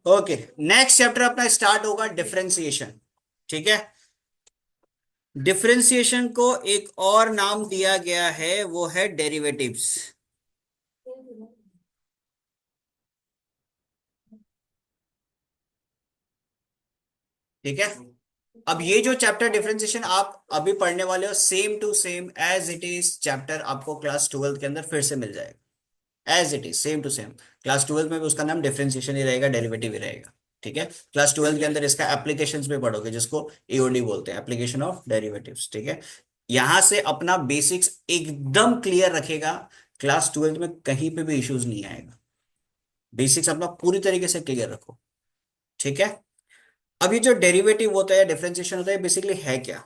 Okay, next chapter अपना start होगा differentiation. ठीक है, डिफरेंशिएशन को एक और नाम दिया गया है, वो है डेरिवेटिव्स। ठीक है, अब ये जो चैप्टर डिफरेंशिएशन आप अभी पढ़ने वाले हो, same to same as it is chapter आपको क्लास 12 के अंदर फिर से मिल जाएगा। As it is same to same, class 12 में भी उसका नाम डिफरेंशिएशन ही रहेगा, डेरिवेटिव ही रहेगा। ठीक है, क्लास 12 के अंदर इसका एप्लीकेशंस भी पढ़ोगे, जिसको एओडी बोलते हैं, एप्लीकेशन ऑफ डेरिवेटिव्स। ठीक है, यहां से अपना बेसिक्स एकदम क्लियर रखेगा, क्लास 12 में कहीं पे भी इश्यूज नहीं आएगा। बेसिक्स अपना पूरी तरीके से क्लियर रखो। ठीक है, अब ये जो डेरिवेटिव होता है, डिफरेंशिएशन होता है, बेसिकली है क्या?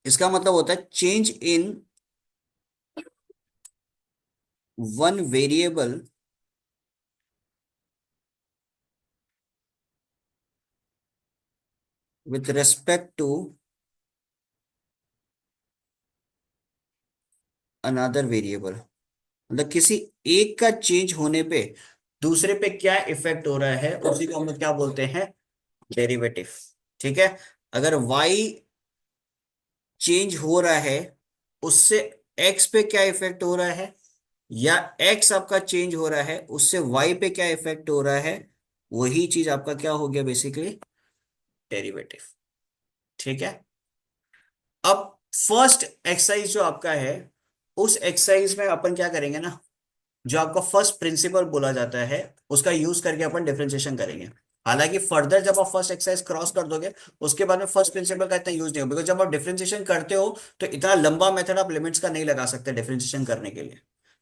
इसका मतलब होता है change in one variable with respect to another variable. मतलब किसी एक का चेंज होने पे दूसरे पे क्या इफेक्ट हो रहा है, उसी को हम लोग क्या बोलते हैं? डेरिवेटिव। ठीक है, अगर y चेंज हो रहा है, उससे x पे क्या इफेक्ट हो रहा है, या x आपका चेंज हो रहा है, उससे y पे क्या इफेक्ट हो रहा है, वही चीज आपका क्या हो गया बेसिकली? डेरिवेटिव। ठीक है, अब फर्स्ट एक्सरसाइज जो आपका है, उस एक्सरसाइज में अपन क्या करेंगे ना, जो आपका फर्स्ट प्रिंसिपल बोला जाता है, उसका यूज करके अपन डिफरेंशिएशन करेंगे। हालांकि फर्दर जब आप फर्स्ट एक्सरसाइज क्रॉस कर दोगे, उसके बाद में फर्स्ट प्रिंसिपल का इतना यूज नहीं हो, बिकॉज जब आप डिफरेंशिएशन करते हो तो इतना लंबा मेथड आप लिमिट्स का नहीं लगा सकते डिफरेंशिएशन करने के लिए,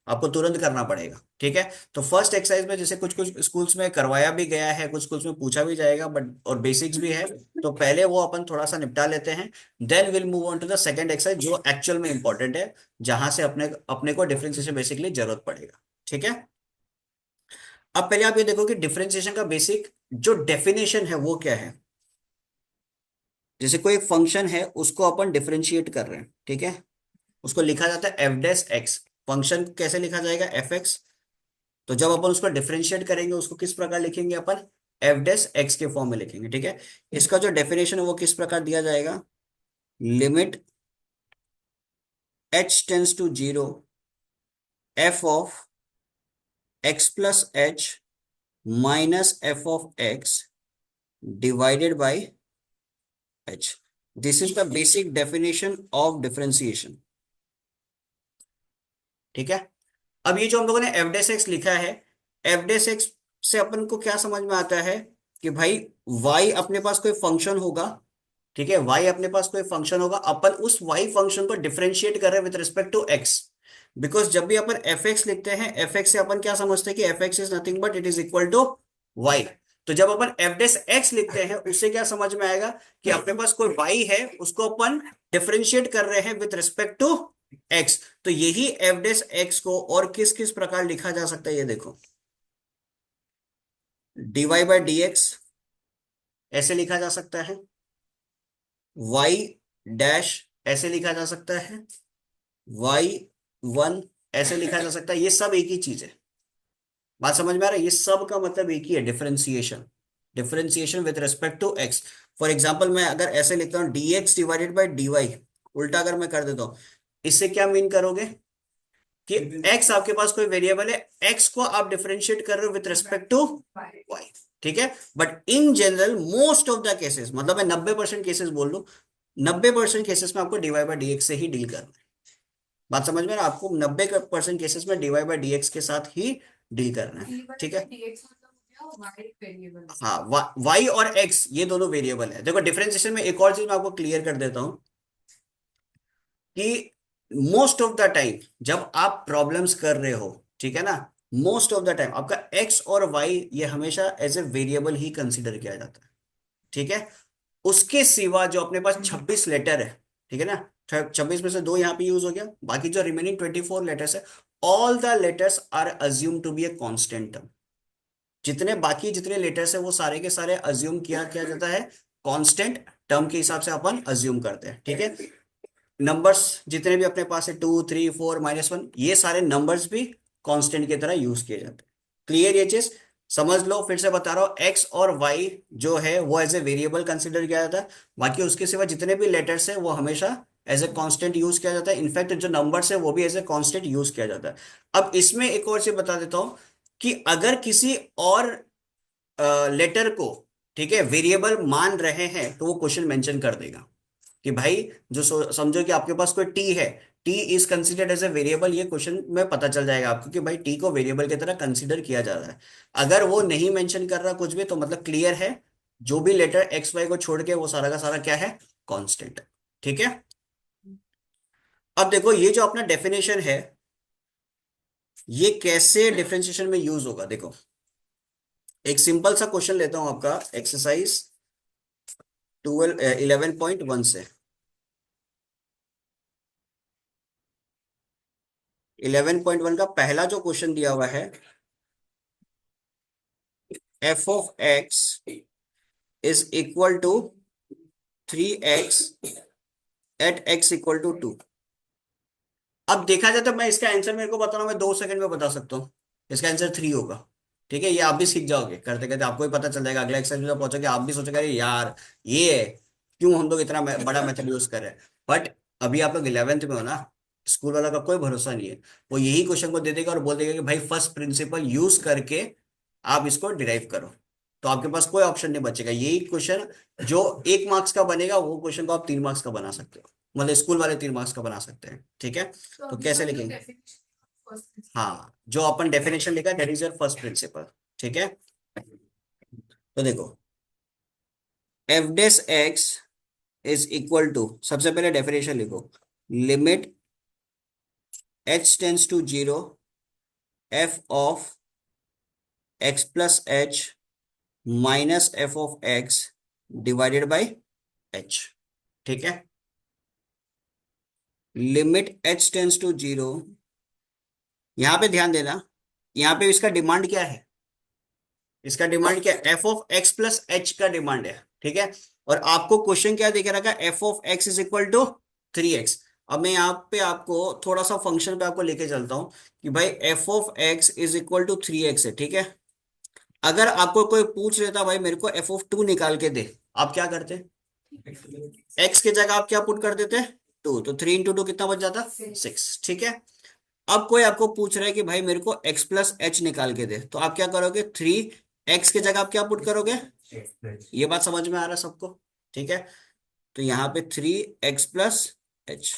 आपको तुरंत करना पड़ेगा। ठीक है, तो फर्स्ट एक्सरसाइज में जैसे कुछ कुछ स्कूल्स में करवाया भी गया है, कुछ स्कूल्स में पूछा भी जाएगा, बट और बेसिक्स भी है, तो पहले वो अपन थोड़ा सा निपटा लेते हैं। Then will move on to the second exercise, जो एक्चुअल में इंपॉर्टेंट है, जहां से अपने अपने को डिफरेंशिएशन बेसिकली जरूरत पड़ेगा। ठीक है, अब पहले आप ये देखो कि डिफरेंशिएशन का बेसिक जो डेफिनेशन है वो क्या है। जैसे कोई एक फंक्शन है, उसको अपन डिफरेंशिएट कर रहे हैं। ठीक है, उसको लिखा जाता है एफ डैश एक्स। फंक्शन कैसे लिखा जाएगा? F x. तो जब अपन उसको डिफरेंशिएट करेंगे, उसको किस प्रकार लिखेंगे अपन? एफ डैश एक्स के फॉर्म में लिखेंगे। ठीक है, इसका जो डेफिनेशन है वो किस प्रकार दिया जाएगा? Limit h tends to zero, f of x plus h minus f of x divided by h. This is the basic definition of differentiation. ठीक है, अब ये जो हम लोगों ने एफ डेस एक्स लिखा है, एफ डेस एक्स से अपन को क्या समझ में आता है कि भाई y अपने पास कोई फंक्शन होगा। ठीक है, y अपने पास कोई फंक्शन होगा, अपन उस y फंक्शन को डिफरेंशिएट कर रहे हैं with respect to x। Because जब भी अपन एफ एक्स लिखते हैं, एफ एक्स से अपन क्या समझते हैं कि f x is nothing but it is equal to y। तो जब अपन एफ डेस एक्स लिखते हैं, उससे क्या समझ में आएगा कि अपने पास कोई y है, उसको अपन डिफरेंशिएट कर रहे हैं विद रिस्पेक्ट टू x। तो यही एफ डेस एक्स को और किस किस प्रकार लिखा जा सकता है, ये देखो। dy बाई डी एक्स ऐसे लिखा जा सकता है, y डैश ऐसे लिखा जा सकता है, y1 ऐसे लिखा जा सकता है। ये सब एक ही चीज है। बात समझ में आ रहा है? ये सब का मतलब एक ही है, differentiation. Differentiation with respect to x. For example, मैं अगर ऐसे लिखता हूँ d x divided by d y, उल्टा अगर मैं कर देता हूँ, इससे क्या मीन करोगे कि x आपके पास कोई वेरिएबल है, x को आप डिफरेंशिएट कर रहे हो विथ रिस्पेक्ट टू y। ठीक है, but in general most of the cases, मतलब मैं 90% केसेस बोल लूं, 90% केसेस में आपको डीवाई बाई डी एक्स से ही डील करना है। बात समझ में आ रहा है? आपको 90% केसेस में डीवाई बाई डी एक्स के साथ ही डील करना है। ठीक है, हाँ, y और x ये दोनों वेरिएबल है। देखो, डिफरेंशिएशन में एक और चीज मैं आपको क्लियर कर देता हूं कि मोस्ट ऑफ द टाइम जब आप प्रॉब्लम्स कर रहे हो, ठीक है ना, मोस्ट ऑफ द टाइम आपका एक्स और वाई ये हमेशा एज ए वेरिएबल ही कंसीडर किया जाता है। ठीक है, उसके सिवा जो अपने पास 26 लेटर है, ठीक है ना, 26 में से दो यहाँ पे यूज हो गया, बाकी जो रिमेनिंग 24 लेटर्स है, all the letters are assumed to be a constant term. जितने बाकी जितने लेटर्स है वो सारे के सारे अज्यूम किया किया जाता है, कांस्टेंट टर्म के हिसाब से अपन अज्यूम करते हैं। ठीक है, नंबर्स जितने भी अपने पास है, 2 3 4 -1, ये सारे नंबर्स भी कांस्टेंट की तरह यूज किए जाते हैं। क्लियर ये चीज? समझ लो, फिर से बता रहा हूँ, एक्स और वाई जो है वो एज ए वेरिएबल कंसिडर किया जाता है। बाकी उसके सिवा जितने भी लेटर्स है वो हमेशा एज ए कांस्टेंट यूज किया जाता है। इनफैक्ट जो नंबर्स है वो भी एज ए कांस्टेंट यूज किया जाता है। अब इसमें एक और चीज बता देता हूँ कि अगर किसी और लेटर को, ठीक है, वेरिएबल मान रहे हैं तो वो क्वेश्चन मेंशन कर देगा कि भाई जो समझो कि आपके पास कोई टी है, t is considered as a variable, ये क्वेश्चन में पता चल जाएगा आपको कि भाई टी को वेरिएबल की तरह कंसिडर किया जा रहा है। अगर वो नहीं मेंशन कर रहा कुछ भी तो मतलब क्लियर है, जो भी लेटर एक्स वाई को छोड़ के वो सारा का सारा क्या है, कांस्टेंट। ठीक है। अब देखो ये जो अपना डेफिनेशन है ये कैसे डिफरेंशिएशन में यूज होगा, देखो एक सिंपल सा क्वेश्चन लेता हूं आपका, एक्सरसाइज 11.1 से। 11.1 का पहला जो क्वेश्चन दिया हुआ है, f of x is equal to 3x at x equal to 2। अब देखा जाए तो मैं इसका आंसर, मेरे को बताना, मैं 2 सेकंड में बता सकता हूँ। इसका आंसर 3 होगा। ठीक है, ये आप भी सीख जाओगे, करते करते आपको भी पता चल जाएगा। अगला एक्सरसाइज में जब पहुंचोगे आप भी सोचोगे अरे यार ये है, क्यों हम लोग इतना बड़ा मेथड यूज कर रहे हैं। बट अभी आप लोग 11th में हो ना, स्कूल वाला का कोई भरोसा नहीं है। वो यही क्वेश्चन को दे देगा और बोल देगा कि भाई फर्स्ट प्रिंसिपल यूज करके आप इसको डिराइव करो। तो आपके पास कोई ऑप्शन नहीं बचेगा। यही क्वेश्चन जो 1 मार्क्स का बनेगा वो क्वेश्चन को आप 3 मार्क्स का बना सकते हो, मतलब स्कूल वाले 3 मार्क्स का बना सकते हैं। ठीक है, तो कैसे लिखेंगे? हाँ, जो अपन डेफिनेशन लिखा that is your first principle. ठीक है, तो देखो f dash x is equal to, सबसे पहले डेफिनेशन लिखो, limit h tends to zero f of x plus h minus f of x divided by h. ठीक है, limit h tends to zero, यहां पे ध्यान देना, यहां पे इसका डिमांड क्या है, इसका डिमांड क्या है, f of x plus h का डिमांड है। ठीक है, और आपको क्वेश्चन क्या देखे रखा, f of x is equal to 3x। अब मैं यहाँ पे आपको थोड़ा सा फंक्शन पे आपको लेके चलता हूँ कि भाई f of x is equal to 3x है। ठीक है, अगर आपको कोई पूछ लेता भाई मेरे को एफ ऑफ 2 निकाल के दे, आप क्या करते? एक्स की जगह आप क्या पुट कर देते? 2, तो 3 × 2 कितना बच जाता? 6। ठीक है, अब कोई आपको पूछ रहा है कि भाई मेरे को x प्लस एच निकाल के दे, तो आप क्या करोगे? 3x की जगह आप क्या पुट करोगे? ये बात समझ में आ रहा है सबको? ठीक है, तो यहाँ पे 3x प्लस एच,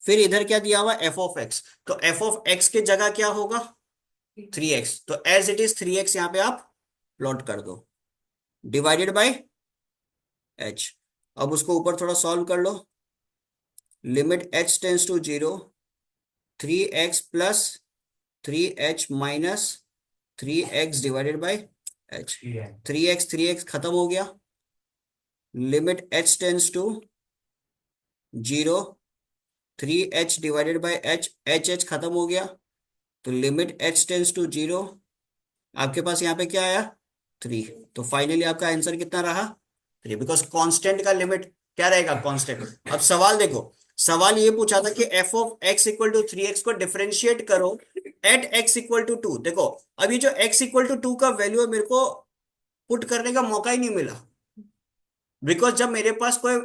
फिर इधर क्या दिया हुआ, एफ ऑफ एक्स, तो एफ ऑफ एक्स की जगह क्या होगा? 3x, तो एज इट इज 3x यहाँ पे आप प्लॉट कर दो, डिवाइडेड बाय एच। अब उसको ऊपर थोड़ा सॉल्व कर लो, limit h tends to zero, 3x plus 3h minus 3x divided by h. 3x खत्म हो गया, limit h tends to zero, 3h divided by h, h खत्म हो गया, तो limit h tends to zero, आपके पास यहाँ पे क्या आया? 3। तो फाइनली आपका आंसर कितना रहा? 3, बिकॉज कांस्टेंट का लिमिट क्या रहेगा? कांस्टेंट। अब सवाल देखो, सवाल ये पूछा था कि f of x equal to 3x को डिफरेंशिएट करो एट x इक्वल टू 2। देखो अभी जो x इक्वल टू 2 का वैल्यू है मेरे को पुट करने का मौका ही नहीं मिला, बिकॉज जब मेरे पास कोई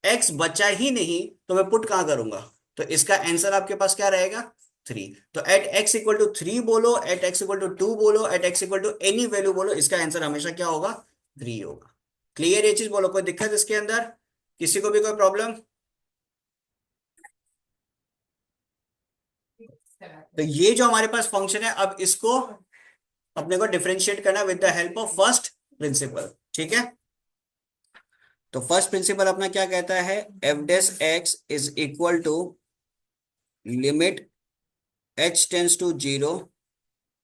x बचा ही नहीं तो मैं पुट कहां करूंगा। तो इसका आंसर आपके पास क्या रहेगा? 3। तो एट x इक्वल टू 3 बोलो, एट x इक्वल टू 2 बोलो, at x equal to any value बोलो, इसका आंसर हमेशा क्या होगा? 3 होगा। क्लियर ये चीज? बोलो कोई दिक्कत इसके अंदर, किसी को भी कोई प्रॉब्लम? तो ये जो हमारे पास फंक्शन है, अब इसको अपने को डिफरेंशिएट करना with the help of first principle. ठीक है, तो फर्स्ट प्रिंसिपल अपना क्या कहता है, f dash x is equal to limit h tends to zero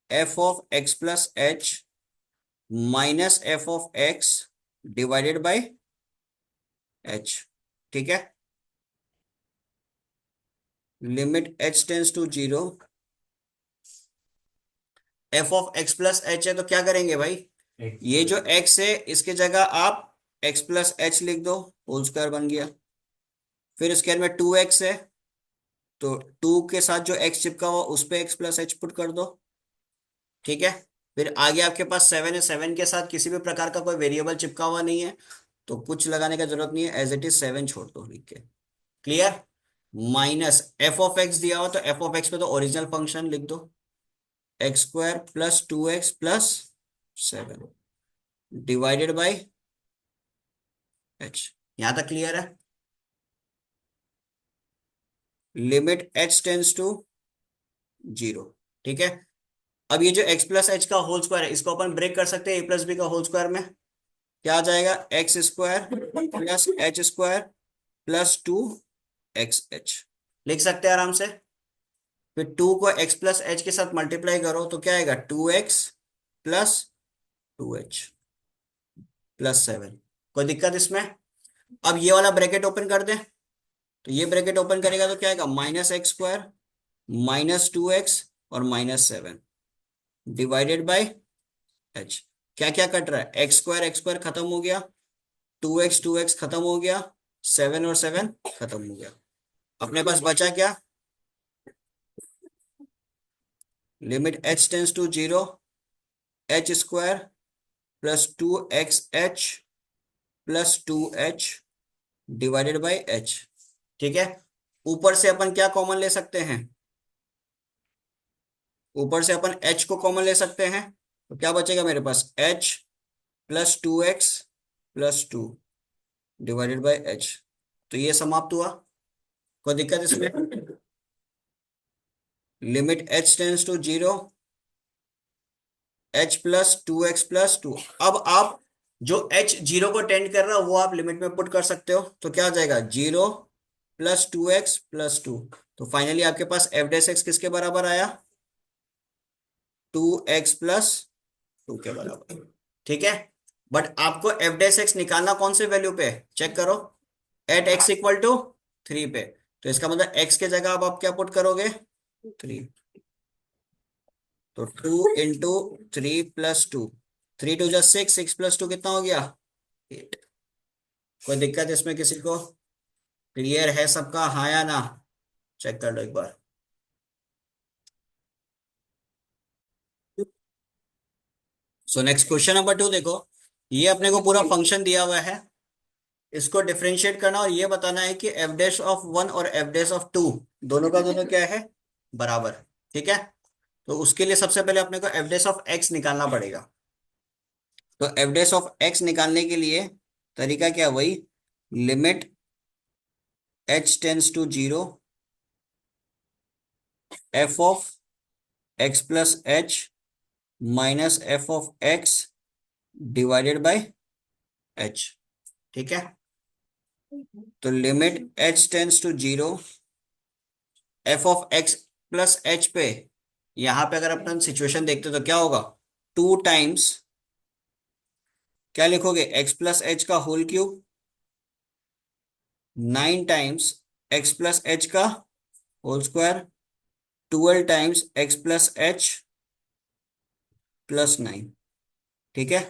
f of x plus h minus f of x divided by h. ठीक है, limit h tends to zero, f of x plus h है तो क्या करेंगे भाई, ये जो x है इसके जगह आप x प्लस एच लिख दो, होल स्क्वायर बन गया। फिर स्क्वायर में 2x है तो 2 के साथ जो x चिपका हुआ उस पे x प्लस एच पुट कर दो। ठीक है, फिर आगे आपके पास 7 है, 7 के साथ किसी भी प्रकार का कोई वेरिएबल चिपका हुआ नहीं है, तो कुछ लगाने का जरूरत नहीं है, एज इट इज 7 छोड़ दो लिख के। Clear. Minus f of x दिया हुआ, तो एफ ऑफ एक्स पे तो ओरिजिनल फंक्शन लिख दो, x square plus 2x plus 7 divided by h. यहां तक क्लियर है। Limit h tends to 0। ठीक है। अब ये जो x प्लस एच का होल स्क्वायर है, इसको अपन ब्रेक कर सकते हैं a प्लस बी का होल स्क्वायर में। क्या आ जाएगा, x square plus h square plus 2xh। लिख सकते हैं आराम से। फिर 2 को x प्लस एच के साथ मल्टीप्लाई करो तो क्या आएगा, 2x प्लस 2h प्लस 7। कोई दिक्कत इसमें। अब ये वाला ब्रैकेट ओपन कर दें, तो ये ब्रैकेट ओपन करेगा तो क्या आएगा, minus x square minus 2x और माइनस 7 डिवाइडेड बाई एच। क्या क्या कट रहा है, एक्स स्क्वायर खत्म हो गया, 2x खत्म हो गया, 7 और 7 खत्म हो गया। अपने पास बचा क्या, limit h tends to 0, h square plus 2xh plus 2h divided by h. ठीक है। ऊपर से अपन क्या कॉमन ले सकते हैं, ऊपर से अपन h को कॉमन ले सकते हैं, तो क्या बचेगा मेरे पास, h plus 2x plus 2 divided by h. तो ये समाप्त हुआ। कोई दिक्कत इसमें। Limit h tends to 0, h plus 2x plus 2। अब आप जो h 0 को टेंड कर रहा है वो आप लिमिट में पुट कर सकते हो, तो क्या आ जाएगा, 0 प्लस 2x प्लस 2। तो फाइनली आपके पास एफ डेस एक्स किसके बराबर आया, 2x प्लस 2 के बराबर। ठीक है। बट आपको एफ डेस एक्स निकालना कौन से वैल्यू पे, चेक करो, एट एक्स इक्वल टू 3 पे। तो इसका मतलब x के जगह अब आप क्या पुट करोगे, 3। तो 2 × 3 प्लस 2, 3 × 2 = 6, 6 + 2 कितना हो गया, 8। कोई दिक्कत इसमें किसी को, क्लियर है सबका, हाँ या ना, चेक कर लो एक बार। सो नेक्स्ट क्वेश्चन नंबर 2 देखो। ये अपने को पूरा फंक्शन दिया हुआ है, इसको डिफरेंशिएट करना और ये बताना है कि एफ डैश ऑफ 1 और एफ डैश ऑफ 2 दोनों का दोनों क्या है, बराबर। ठीक है। तो उसके लिए सबसे पहले अपने को एफ डैश ऑफ एक्स निकालना पड़ेगा। तो एफ डैश ऑफ एक्स निकालने के लिए तरीका क्या, वही limit h tends to 0, f of x plus h minus f of x divided by h. ठीक है। तो limit h tends to 0, f of x plus h पे, यहां पे अगर अपन सिचुएशन देखते तो क्या होगा, 2 टाइम्स, क्या लिखोगे, एक्स प्लस एच का whole cube, 9 times x plus h का whole square, 12 times x plus h plus 9। ठीक है।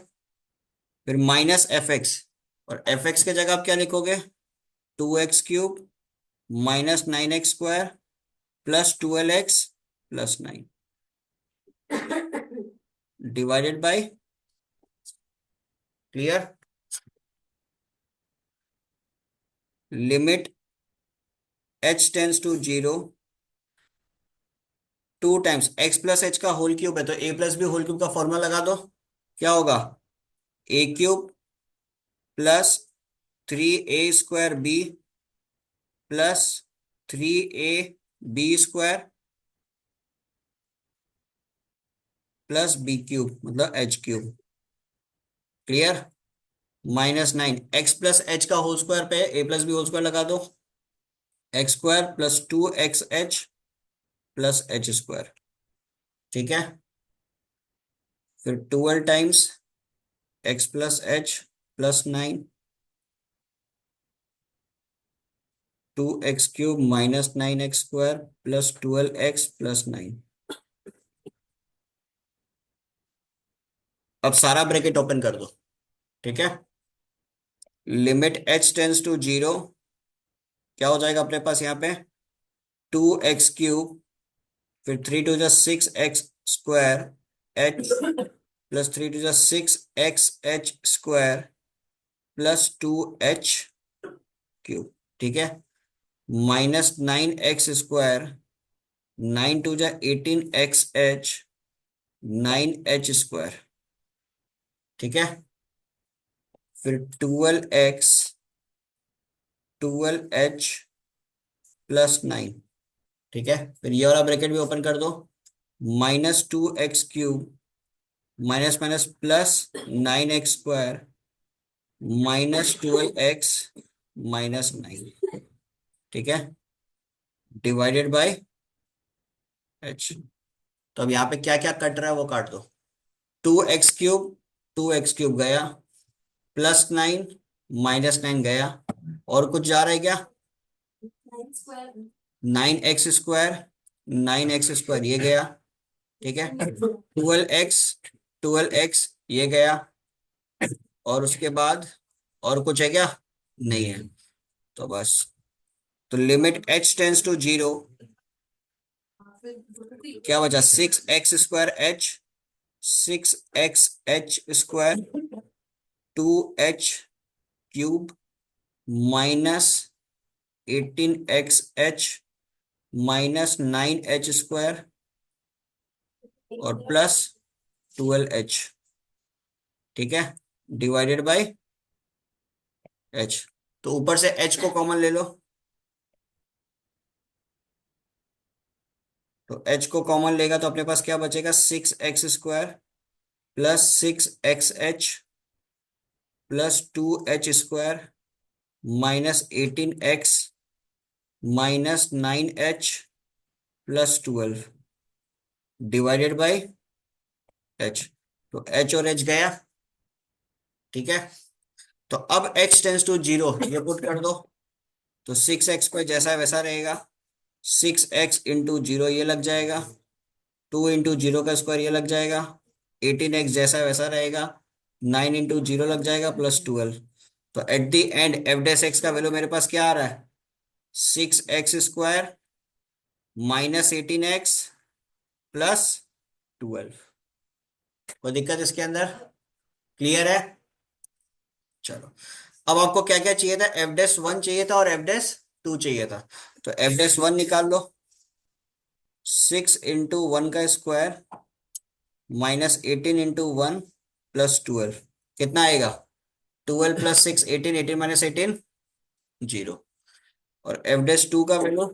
फिर माइनस एफ एक्स, और एफ एक्स के जगह आप क्या लिखोगे, 2x³ minus 9x² plus 12x plus 9 divided by, clear. Limit h tends to 0, 2 times x plus h का होल क्यूब है, तो a plus b whole cube का फॉर्मूला लगा दो। क्या होगा, a³ +3a² b +3ab² +b³ मतलब h³। Clear. -9 x plus h का होल स्क्वायर पे a plus b whole square लगा दो, x² +2xh +h²। ठीक है। फिर 12 times x plus h +9, 2x³ minus 9x² +12x+9। अब सारा ब्रैकेट ओपन कर दो। ठीक है। लिमिट एच टेंस टू 0, क्या हो जाएगा अपने पास यहाँ पे, 2x³ फिर 3 × 2 = 6x² H plus 3 to the 6 xh² plus 2h³ ठीक है, -9x², 9 to the 18xh, 9h², ठीक है। फिर 12h, ठीक है। फिर ये वाला ब्रैकेट भी ओपन कर दो, -2x³ minus minus plus 9x² -12x, -9, ठीक है, डिवाइडेड बाय h। तो अब यहाँ पे क्या क्या कट रहा है वो काट दो। 2x³ 2x³ गया, +9 -9 गया, और कुछ जा रहा है क्या? 9x², 9x² ये गया, ठीक है। 12x ये गया, और उसके बाद और कुछ है क्या? नहीं है। तो बस, तो लिमिट h टेंस टू 0, क्या बचा? 6x²h, 6xh², 2h³ -18xh, -9h² और +12h, ठीक है, डिवाइडेड बाय h। तो ऊपर से h को कॉमन ले लो, तो h को कॉमन लेगा तो अपने पास क्या बचेगा? 6x² +6xh +2h² -18x -9h +12 divided by h। तो h और h गया, ठीक है। तो अब h टेंस टू 0 ये पुट कर दो, तो 6x² जैसा है वैसा रहेगा, 6x × 0 ये लग जाएगा, 2 × 0 का स्क्वायर ये लग जाएगा, 18x जैसा है वैसा रहेगा, 9 × 0 लग जाएगा, +12। तो at the end F dash x का वैल्यू मेरे पास क्या आ रहा है? 6x² -18x +12। कोई दिक्कत इसके अंदर? क्लियर है? चलो, अब आपको क्या क्या चाहिए था? f'1 चाहिए था और f'2 चाहिए था। तो f'1 निकाल लो, 6 × 1 का स्क्वायर -18 × 1 +12 कितना आएगा? 12 + 6 18, 18 - 18 0। और f'2 का वैल्यू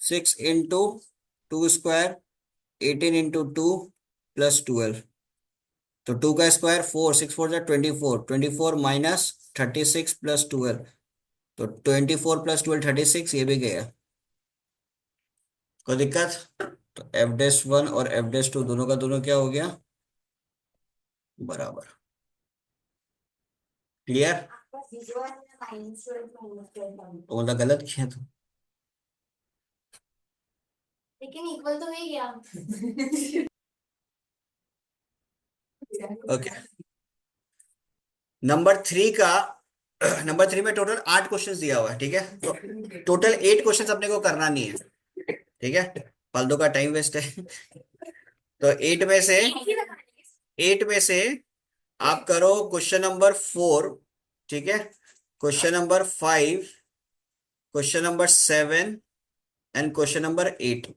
6 × 2 स्क्वायर 18 × 2 +12। तो 2 का स्क्वायर 4, 6 4 24, 24 -36 +12। तो 24 + 12 36, ये भी गया। कोई दिक्कत? तो f'1 और f'2 दोनों का दोनों क्या हो गया? बराबर। क्लियर? तो मतलब गलत किया तो। लेकिन इक्वल तो है क्या? ओके, नंबर 3 का नंबर 3 में टोटल 8 क्वेश्चंस दिया हुआ है, ठीक है। तो टोटल 8 क्वेश्चंस अपने को करना नहीं है, ठीक है, फालतू का टाइम वेस्ट है। तो 8 में से आप करो क्वेश्चन नंबर 4, ठीक है, question number 5, question number 7 and question number 8।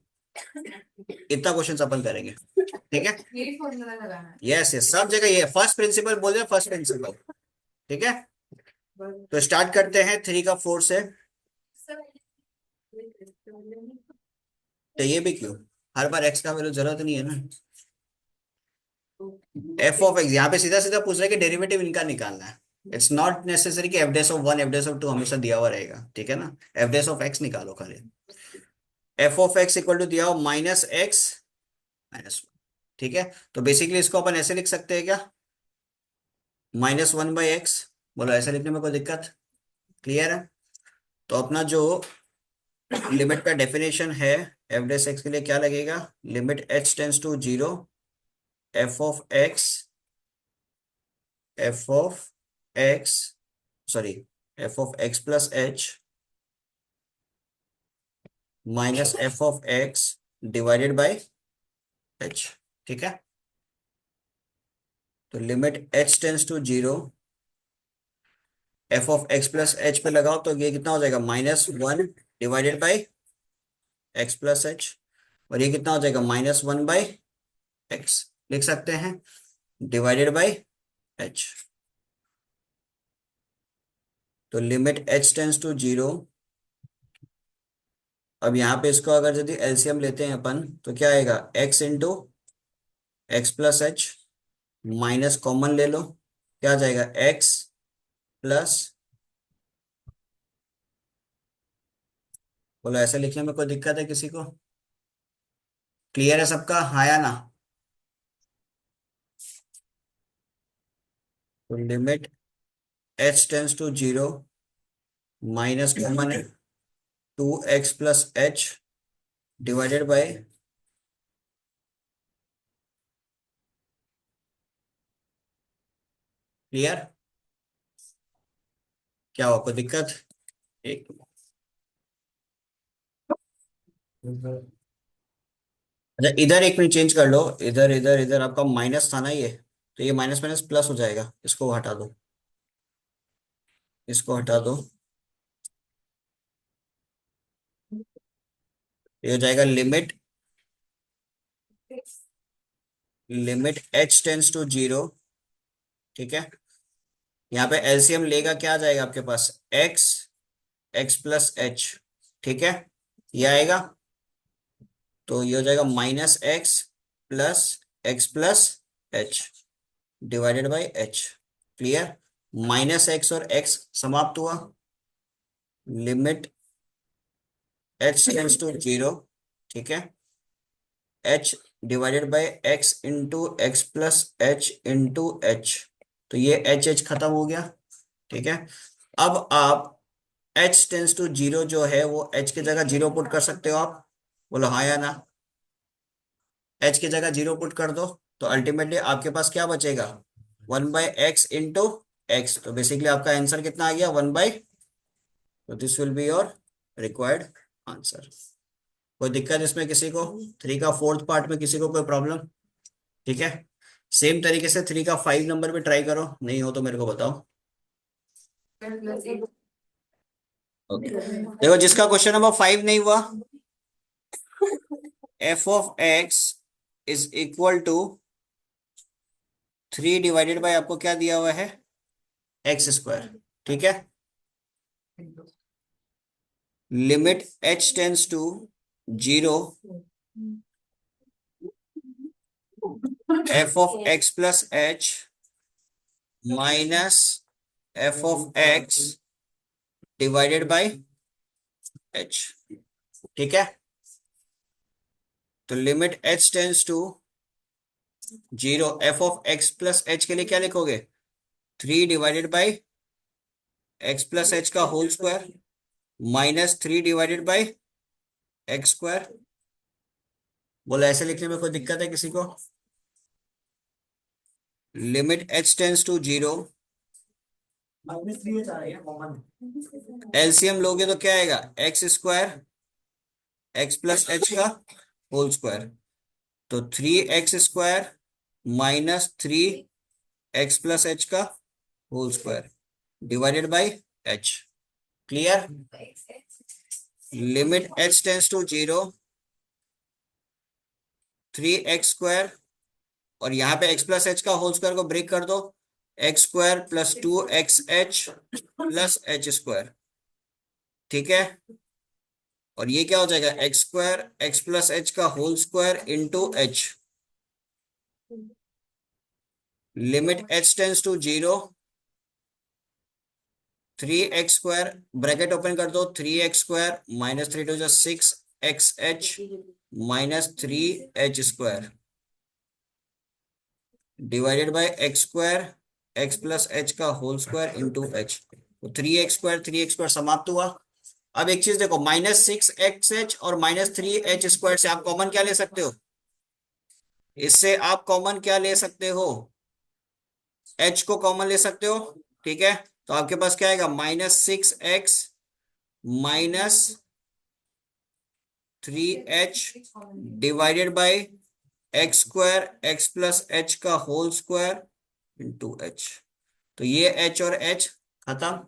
इतना क्वेश्चन अपन करेंगे, ठीक है। यही फॉर्मूला लगाना है। यस यस, सब जगह ये फर्स्ट प्रिंसिपल बोल रहे, फर्स्ट प्रिंसिपल, ठीक है। तो स्टार्ट करते हैं 3 का 4 से। तो ये भी क्यों? हर बार एक्स का वैल्यू जरूरत नहीं है ना। f(x) यहाँ पे सीधा सीधा पूछ रहा है कि डेरिवेटिव इनका निकालना है। इट्स नॉट नेसेसरी कि f'(1) f'(2) हमेशा दिया हुआ रहेगा, ठीक है ना। f'(x) निकालो खाली। f(x) इक्वल टू दिया हो -x -1, ठीक है। तो बेसिकली इसको अपन ऐसे लिख सकते हैं क्या? -1/x। बोलो, ऐसे लिखने में कोई दिक्कत? क्लियर है? तो अपना जो लिमिट का डेफिनेशन है f'(x) के लिए क्या लगेगा? Limit h tends to 0, f(x) f(x) sorry, f(x + h - f(x) divided by h। ठीक है। तो limit h tends to zero, f of x plus h पे लगाओ तो ये कितना हो जाएगा, -1 divided by x plus h, और ये कितना हो जाएगा, -1 बाई एक्स, लिख सकते हैं, डिवाइडेड बाई एच। तो limit h tends to zero, अब यहाँ पे इसको अगर यदि एलसीएम लेते हैं अपन तो क्या आएगा, x into x plus h, minus common ले लो, क्या आ जाएगा, x प्लस, बोलो ऐसे लिखने में कोई दिक्कत है किसी को? क्लियर है सबका, हाँ या ना? तो limit h tends to zero, minus common है, 2x plus h divided by, clear? क्या हो, कोई दिक्कत? एक, अच्छा इधर एक मिनट चेंज कर लो, इधर इधर इधर आपका माइनस था ना ये, तो ये माइनस माइनस प्लस हो जाएगा, इसको हटा दो, इसको हटा दो, ये हो जाएगा limit h tends to zero, ठीक है। यहाँ पे एलसीएम लेगा, क्या आ जाएगा आपके पास, x एक्स प्लस एच, ठीक है, ये आएगा, तो ये हो जाएगा -x plus h divided by h, clear? -x और x समाप्त हुआ, limit h tends to zero, ठीक है, h divided by x into x plus h into h, तो ये h खत्म हो गया, ठीक है। अब आप h टेंस टू जीरो जो है वो h की जगह जीरो पुट कर सकते हो आप, बोलो हाँ या ना? h की जगह जीरो पुट कर दो, तो अल्टीमेटली आपके पास क्या बचेगा, 1/x इंटू एक्स, तो बेसिकली आपका आंसर कितना आ गया, 1/, तो this will be your required answer. कोई दिक्कत इसमें किसी को, थ्री का फोर्थ पार्ट में किसी को कोई प्रॉब्लम? ठीक है, सेम तरीके से थ्री का 5 नंबर पे ट्राई करो, नहीं हो तो मेरे को बताओ। ओके, देखो जिसका क्वेश्चन नंबर 5 नहीं हुआ, f of x is equal to 3 divided by, आपको क्या दिया हुआ है, एक्स स्क्वायर, ठीक है। Limit h tends to zero, f of x plus h minus f of x divided by h, ठीक है। तो limit h tends to zero, f of x plus h के लिए क्या लिखोगे, 3 divided by x plus h का whole square -3 divided by x square, बोला ऐसे लिखने में कोई दिक्कत है किसी को? Limit h tends to zero, LCM लोगे तो क्या आएगा, x square x plus h का होल स्क्वायर, तो 3x² -3x प्लस एच का whole square divided by h, clear? Limit h tends to zero, 3x² और यहाँ पे x प्लस एच का होल स्क्वायर को ब्रेक कर दो, x² plus 2xh plus h square, ठीक है। और ये क्या हो जाएगा, x² एक्स प्लस एच का whole square into h, limit h tends to zero, 3x² bracket open कर दो, 3x² -3 × 6 xh -3h² divided by x² x plus h का होल स्क्वायर इंटू एच, तो 3x² समाप्त हुआ। अब एक चीज देखो, -6xh और -3h² से आप कॉमन क्या ले सकते हो, इससे आप कॉमन क्या ले सकते हो, h को कॉमन ले सकते हो, ठीक है। तो आपके पास क्या आएगा, -6x -3h divided by x square x plus h का होल स्क्वायर इंटू एच। तो ये एच और एच खत्म।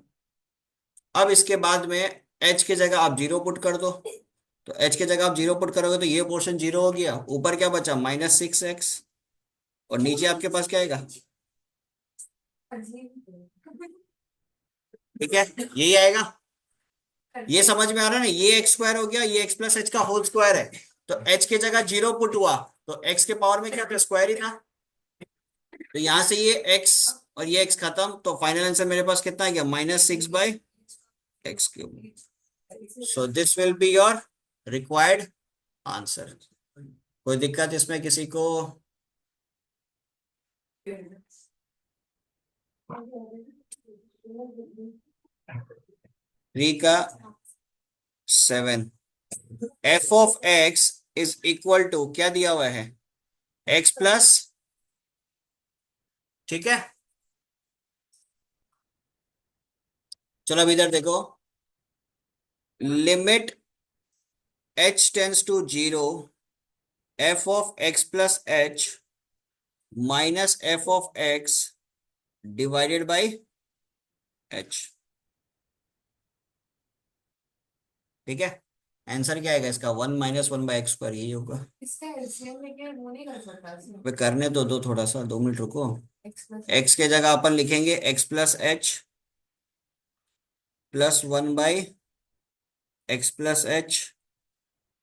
अब इसके बाद में एच की जगह आप जीरो पुट कर दो। तो एच की जगह आप जीरो पुट करोगे तो ये पोर्शन जीरो हो गया, ऊपर क्या बचा -6x, और नीचे आपके पास क्या आएगा। ठीक है, यही आएगा। ये समझ में आ रहा है ना, ये एक्स स्क्वायर हो गया, ये एक्स प्लस एच का होल स्क्वायर है। तो एच की जगह जीरो पुट हुआ, तो एक्स के पावर में क्या था, स्क्वायर ही था। तो यहां से ये एक्स और ये एक्स खत्म, तो फाइनल आंसर मेरे पास कितना आ गया, -6/x³। So this will be your required answer. कोई दिक्कत इसमें किसी को। 3 का 7। f(x) इज इक्वल टू क्या दिया हुआ है, x प्लस। ठीक है, चलो अब इधर देखो। Limit h tends to 0, f(x plus h minus f(x) divided by h। ठीक है, आंसर क्या आएगा इसका, 1 - 1/x², यही होगा। इसका एलसीएम लेके वो नहीं कर सकता इसमें। वे करने तो दो थोड़ा सा, 2 मिनट रुको। एक्स प्लस x के जगह अपन लिखेंगे x plus h plus 1/x+h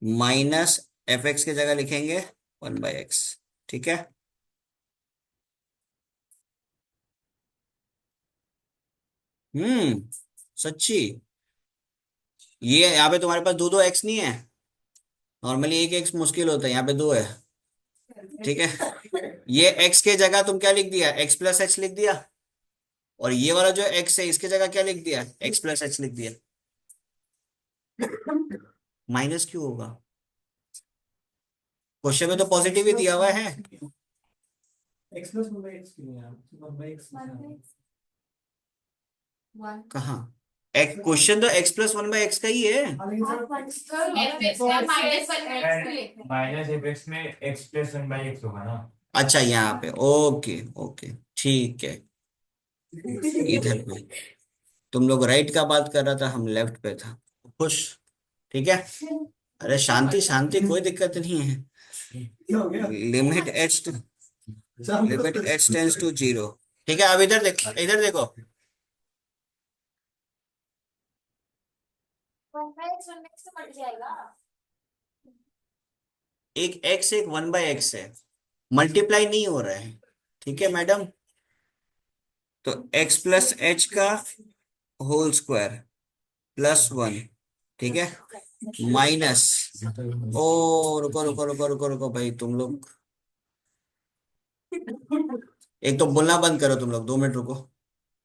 minus fx की जगह लिखेंगे 1/x। ठीक है, सच्ची। ये यहाँ पे तुम्हारे पास दो दो x नहीं है, नॉर्मली एक x मुश्किल होता है, यहाँ पे दो है। ठीक है, ये x के जगह तुम क्या लिख दिया, x प्लस एच लिख दिया, और ये वाला जो x है इसके जगह क्या लिख दिया, x प्लस एच लिख दिया। माइनस क्यों होगा, क्वेश्चन में तो पॉजिटिव ही दिया हुआ है। वन। कहाँ, एक क्वेश्चन तो x+1/x का ही है। -f(x) में x+1/x होगा ना। अच्छा यहाँ पे, ओके ओके, ठीक है। इधर पे तुम लोग राइट का बात कर रहा था, हम लेफ्ट पे था, खुश। ठीक है, अरे शांति शांति, कोई दिक्कत नहीं है। Limit h tends to 0। ठीक है, अब इधर देखो, इधर देखो। वन बाय एक्स से कट जाएगा। एक x एक 1/x है, मल्टीप्लाई नहीं हो रहा है। ठीक है मैडम, तो x प्लस एच का होल स्क्वायर +1। ठीक है, माइनस, ओ रुको रुको रुको रुको रुको भाई तुम लोग, एक तो बोलना बंद करो तुम लोग, 2 मिनट रुको।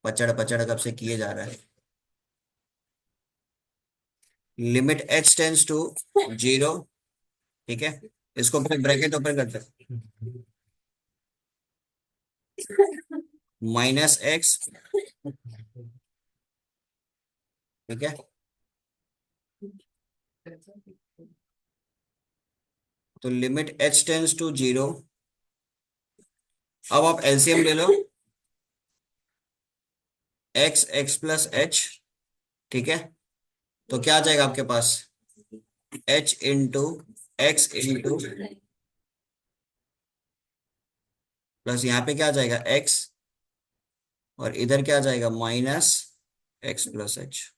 पचड़ पचड़ कब से किए जा रहा है। Limit h tends to 0। ठीक है, इसको फिर ब्रैकेट ओपन करते हैं, -x। ठीक है, तो लिमिट h टेंस टू 0। अब आप एलसीएम ले लो, x प्लस एच। ठीक है, तो क्या आ जाएगा आपके पास, h into x into plus यहाँ पे क्या आ जाएगा x, और इधर क्या आ जाएगा -x+h।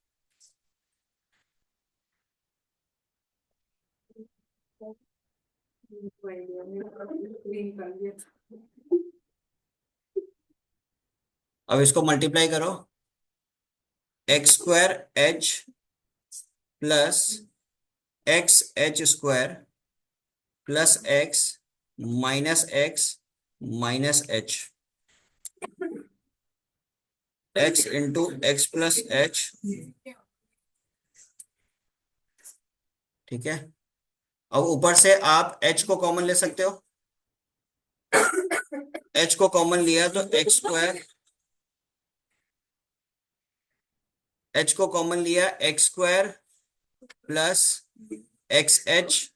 अब इसको मल्टीप्लाई करो, x²h plus x(h²) plus x minus x minus h, x into x plus h. ठीक है, अब ऊपर से आप h को कॉमन ले सकते हो, h को कॉमन लिया तो x², h को कॉमन लिया x² प्लस XH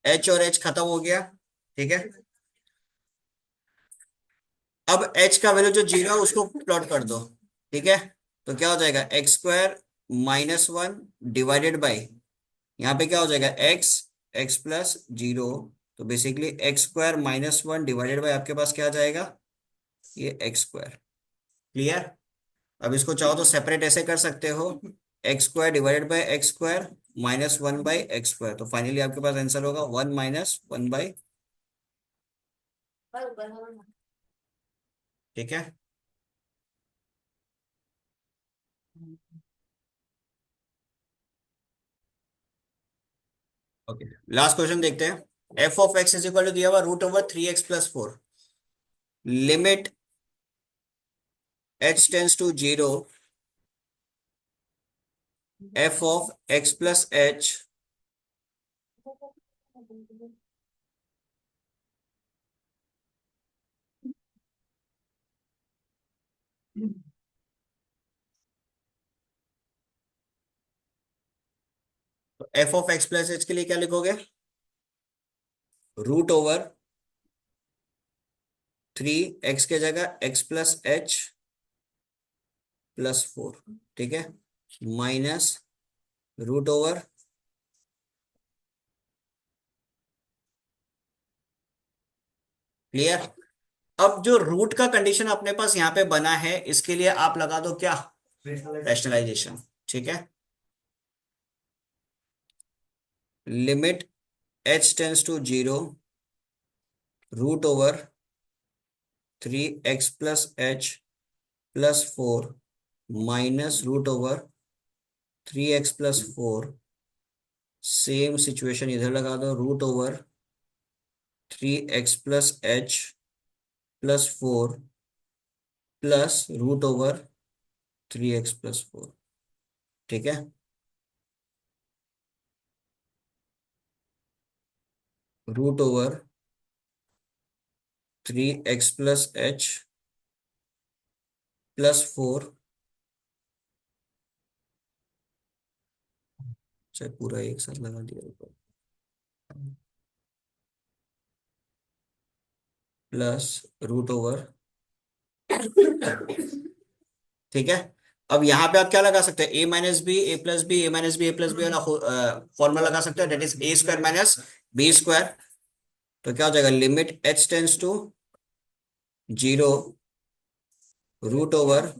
एच और एच खत्म हो गया, ठीक है। अब एच का वैल्यू जो जीरो है उसको प्लॉट कर दो, ठीक है। तो क्या हो जाएगा, x square minus one divided by, यहाँ पे क्या हो जाएगा, एक्स, एक्स प्लस जीरो। तो basically x square minus one divided by आपके पास क्या आ जाएगा, ये एक्स स्क्वायर। क्लियर। अब इसको चाहो तो सेपरेट ऐसे कर सकते हो, x square divided by x square minus one by x square. तो फाइनली आपके पास आंसर होगा वन माइनस वन बाई, ठीक है। ओके, लास्ट क्वेश्चन देखते हैं। F of x is equal to दिया हुआ root over three x plus four, limit h tends to zero, f of x plus h तो f of x plus h के लिए क्या लिखोगे, रूट ओवर थ्री एक्स के जगह x plus h plus four, ठीक है, माइनस रूट ओवर, क्लियर। अब जो रूट का कंडीशन अपने पास यहाँ पे बना है, इसके लिए आप लगा दो क्या, रैशनलाइजेशन, ठीक है। Limit h tends to zero, root over three x plus h plus four minus root over three x plus four. Same situation इधर लगा दो, root over three x plus h plus four plus root over three x plus four, ठीक है। Root over three x plus h plus four, चाहे पूरा एक साथ लगा दिया ऊपर, प्लस रूट ओवर, ठीक है। अब यहाँ पे आप क्या लगा सकते हैं, a minus b, a plus b, a minus b, a plus b वाला फॉर्मूला लगा सकते हैं, that is a square minus b square. तो क्या हो जाएगा, limit h tends to zero, root over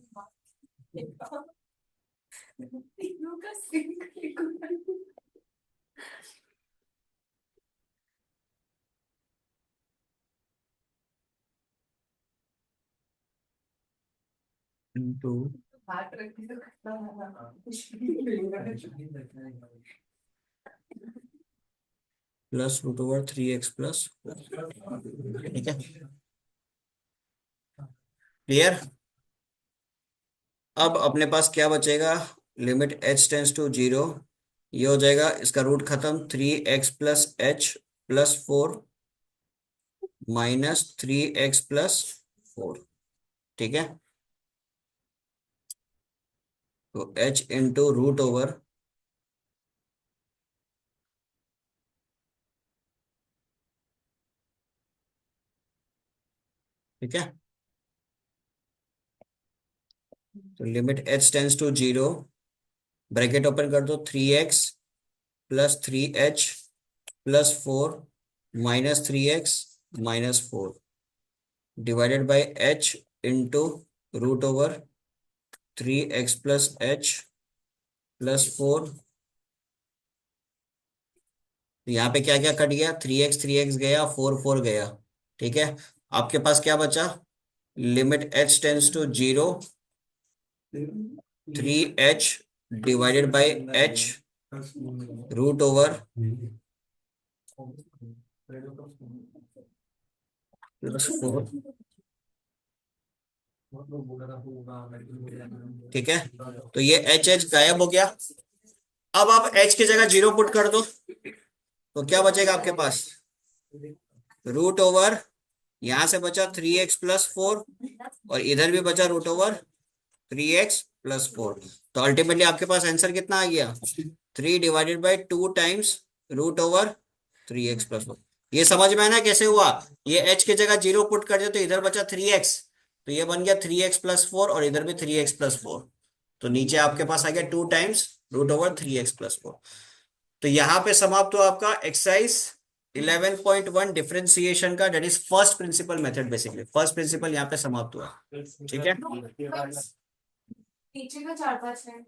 into plus root over three x plus, ठीक है, क्लियर। अब अपने पास क्या बचेगा, limit h tends to zero, ये हो जाएगा, इसका रूट खत्म, three x plus h plus four minus three x plus four, ठीक है। तो h इंटू रूट ओवर, ठीक है। तो limit h tends to zero, bracket open कर दो, three x plus three h plus four minus three x minus four divided by h into root over three x plus h plus four. यहाँ पे क्या क्या cut गया, three x गया, four four गया, ठीक है। आपके पास क्या बचा, limit h tends to zero, three h divided by h root over plus four, ठीक है। तो ये एच एच गायब हो गया। अब आप एच की जगह जीरो पुट कर दो, तो क्या बचेगा आपके पास, रूट ओवर, यहां से बचा थ्री एक्स प्लस फोर और इधर भी बचा root over three x plus four. तो अल्टीमेटली आपके पास आंसर कितना आ गया, three divided by two times root over 3x+4। ये समझ में आना कैसे हुआ? ये h की जगह 0 पुट कर दे तो इधर बचा 3x, तो ये बन गया 3x+4 और इधर भी 3x+4। तो नीचे आपके पास आ गया 2 टाइम्स √3x+4। तो यहां पे समाप्त हुआ आपका एक्सरसाइज 11.1 डिफरेंशिएशन का, that is first principle method. Basically first principle यहाँ पे समाप्त हुआ। ठीक है। नीचे का 4 5 है।